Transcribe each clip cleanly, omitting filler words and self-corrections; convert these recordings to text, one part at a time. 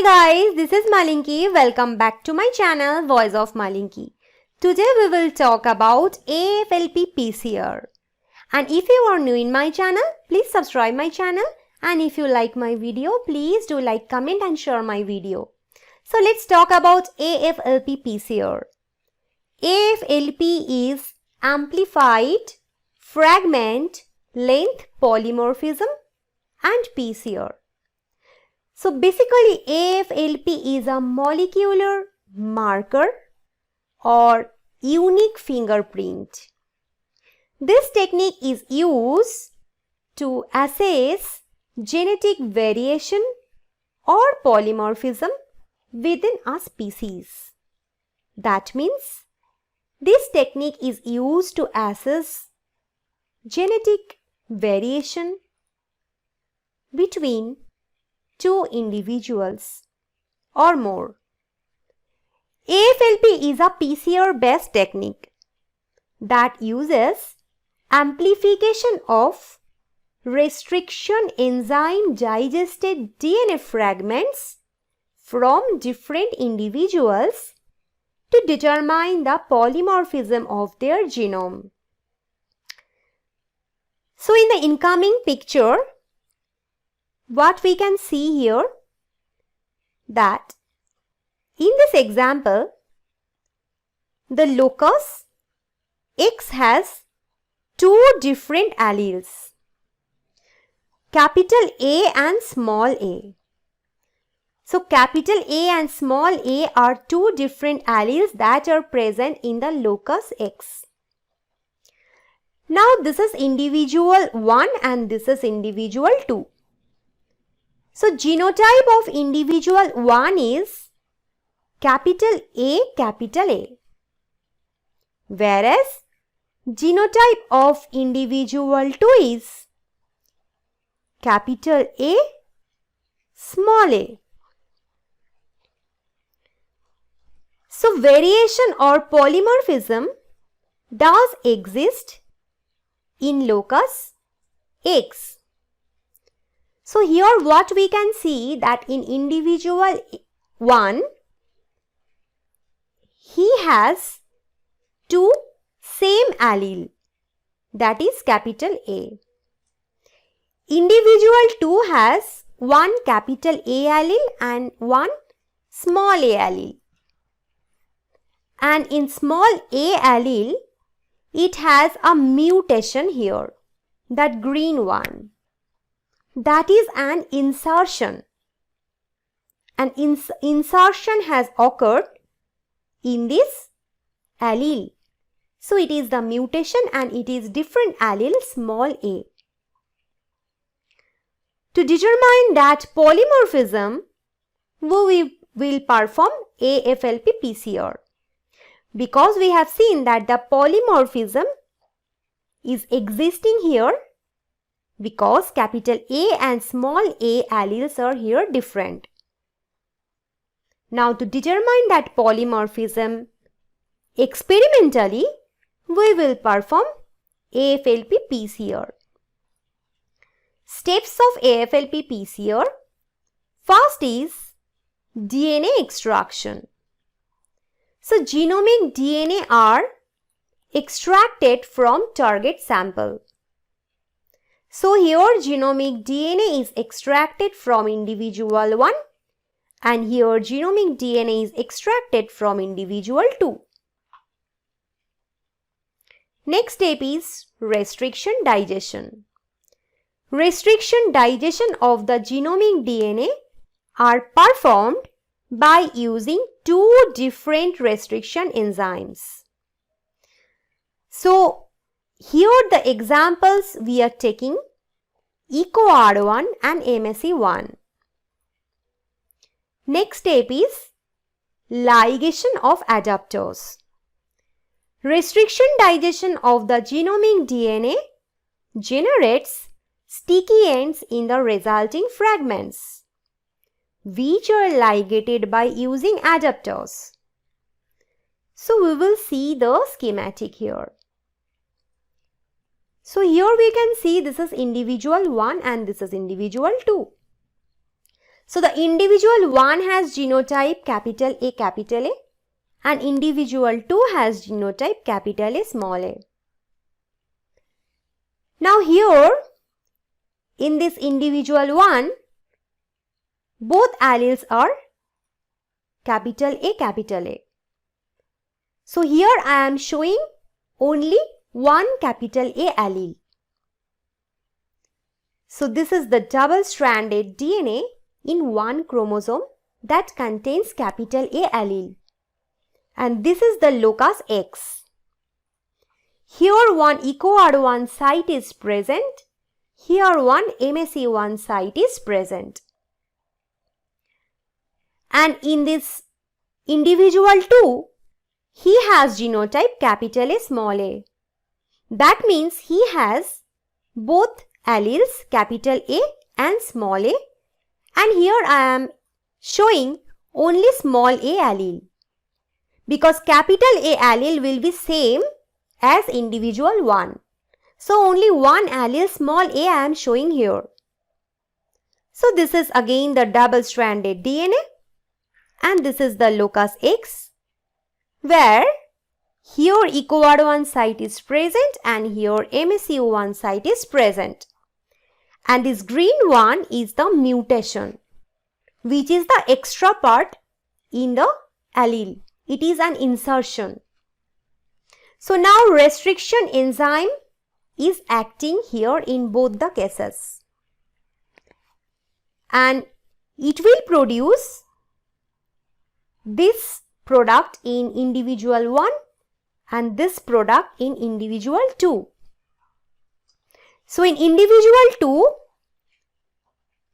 Hey guys, this is Malinki. Welcome back to my channel Voice of Malinki. Today we will talk about AFLP PCR. And if you are new in my channel, please subscribe my channel. And if you like my video, please do like, comment and share my video. So let's talk about AFLP PCR. AFLP is amplified fragment length polymorphism and PCR. So basically AFLP is a molecular marker or unique fingerprint. This technique is used to assess genetic variation or polymorphism within a species. That means this technique is used to assess genetic variation between two individuals or more. AFLP is a PCR-based technique that uses amplification of restriction enzyme digested DNA fragments from different individuals to determine the polymorphism of their genome. So in the incoming picture, what we can see here that in this example, the locus X has two different alleles, capital A and small a. So capital A and small a are two different alleles that are present in the locus X. Now this is individual 1 and this is individual 2. So genotype of individual 1 is capital A, whereas genotype of individual 2 is capital A, small a. So variation or polymorphism does exist in locus X. So here what we can see that in individual 1, he has two same allele, that is capital A. Individual 2 has one capital A allele and one small a allele. And in small a allele, it has a mutation here, that green one. That is an insertion. An insertion has occurred in this allele. So it is the mutation and it is different allele small a. To determine that polymorphism, we will perform AFLP PCR. Because we have seen that the polymorphism is existing here because capital A and small a alleles are here different. Now to determine that polymorphism experimentally, we will perform AFLP PCR. Steps of AFLP PCR. First is DNA extraction. So genomic DNA are extracted from target sample. So here genomic DNA is extracted from individual 1 and here genomic DNA is extracted from individual 2. Next step is restriction digestion. Restriction digestion of the genomic DNA are performed by using two different restriction enzymes. So here the examples we are taking EcoR1 and MSC1. Next step is ligation of adaptose. Restriction digestion of the genomic DNA generates sticky ends in the resulting fragments, which are ligated by using adaptose. So we will see the schematic here. So here we can see this is individual 1 and this is individual 2. So the individual 1 has genotype capital A and individual 2 has genotype capital A small a. Now here in this individual 1, both alleles are capital A. So here I am showing only one capital A allele. So this is the double-stranded DNA in one chromosome that contains capital A allele. And this is the locus X. Here one EcoAD1 site is present. Here one MSC1 site is present. And in this individual 2, he has genotype capital A small a. That means he has both alleles capital A and small a, and here I am showing only small a allele because capital A allele will be same as individual 1. So only one allele small a I am showing here. So this is again the double-stranded DNA and this is the locus X, where here EcoAD1 site is present and here MSC1 site is present. And this green one is the mutation, which is the extra part in the allele. It is an insertion. So now restriction enzyme is acting here in both the cases. And it will produce this product in individual 1 and this product in individual 2. So in individual 2,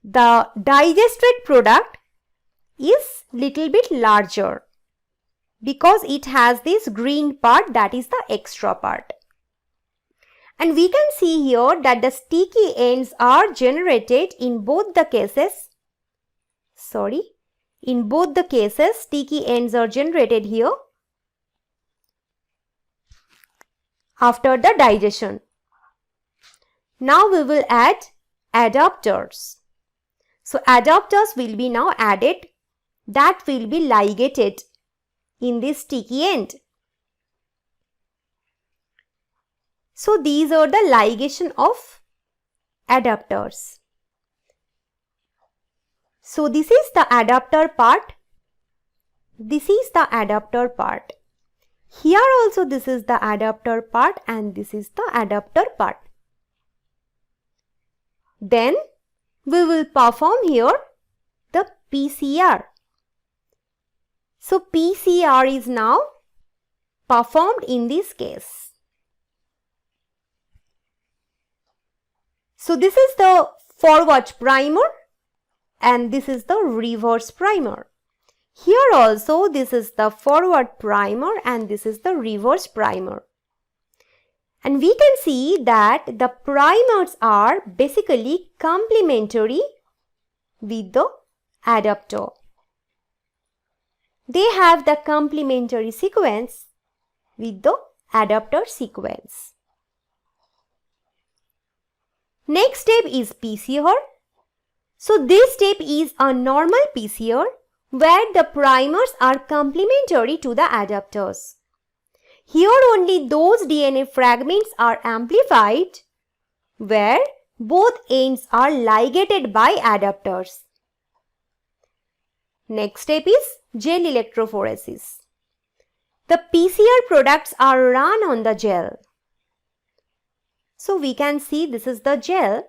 the digested product is little bit larger because it has this green part, that is the extra part. And we can see here that the sticky ends are generated in both the cases. In both the cases, sticky ends are generated here after the digestion. Now we will add adapters. So adapters will be now added that will be ligated in this sticky end. So these are the ligation of adapters. So this is the adapter part. This is the adapter part. Here also this is the adapter part and this is the adapter part. Then we will perform here the PCR. So PCR is now performed in this case. So this is the forward primer and this is the reverse primer. Here also this is the forward primer and this is the reverse primer. And we can see that the primers are basically complementary with the adapter. They have the complementary sequence with the adapter sequence. Next step is PCR. So this step is a normal PCR where the primers are complementary to the adapters. Here only those DNA fragments are amplified where both ends are ligated by adapters. Next step is gel electrophoresis. The PCR products are run on the gel. So we can see this is the gel.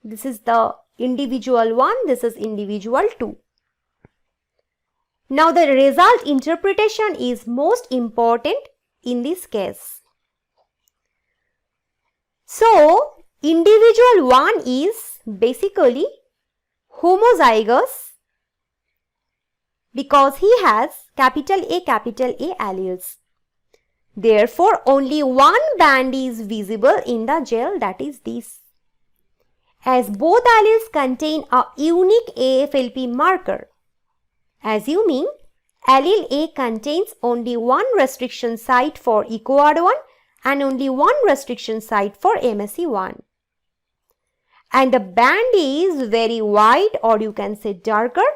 This is the individual 1, this is individual 2. Now the result interpretation is most important in this case. So individual 1 is basically homozygous because he has capital A alleles. Therefore, only one band is visible in the gel, that is this. As both alleles contain a unique AFLP marker, assuming allele A contains only one restriction site for EcoAD1 and only one restriction site for MSC1. and the band is very wide, or you can say darker,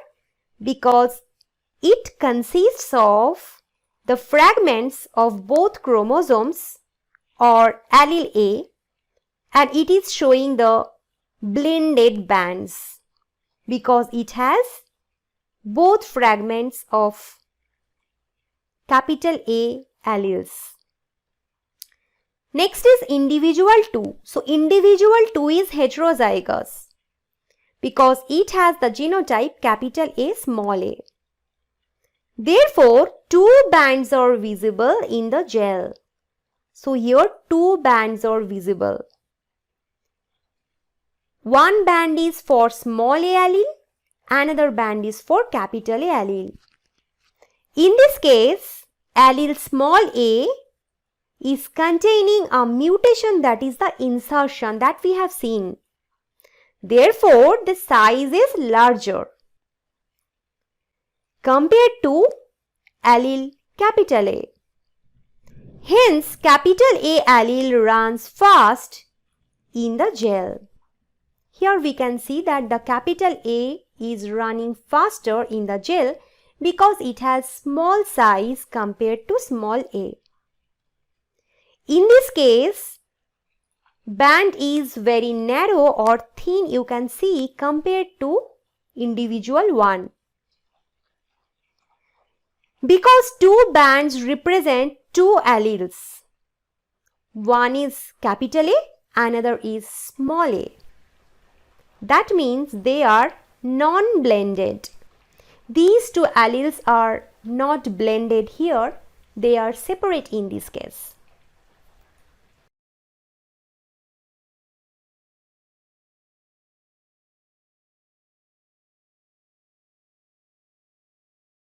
because it consists of the fragments of both chromosomes or allele A, and it is showing the blended bands because it has both fragments of capital A alleles. Next is individual 2. So individual 2 is heterozygous because it has the genotype capital A small a. Therefore, 2 bands are visible in the gel. So here 2 bands are visible. One band is for small a allele, another band is for capital A allele. In this case, allele small a is containing a mutation, that is the insertion that we have seen. Therefore, the size is larger compared to allele capital A. Hence, capital A allele runs fast in the gel. Here we can see that the capital A is running faster in the gel because it has small size compared to small a. In this case, band is very narrow or thin, you can see, compared to individual 1. Because 2 bands represent 2 alleles. One is capital A, another is small a. That means they are non-blended. These 2 alleles are not blended here, they are separate in this case.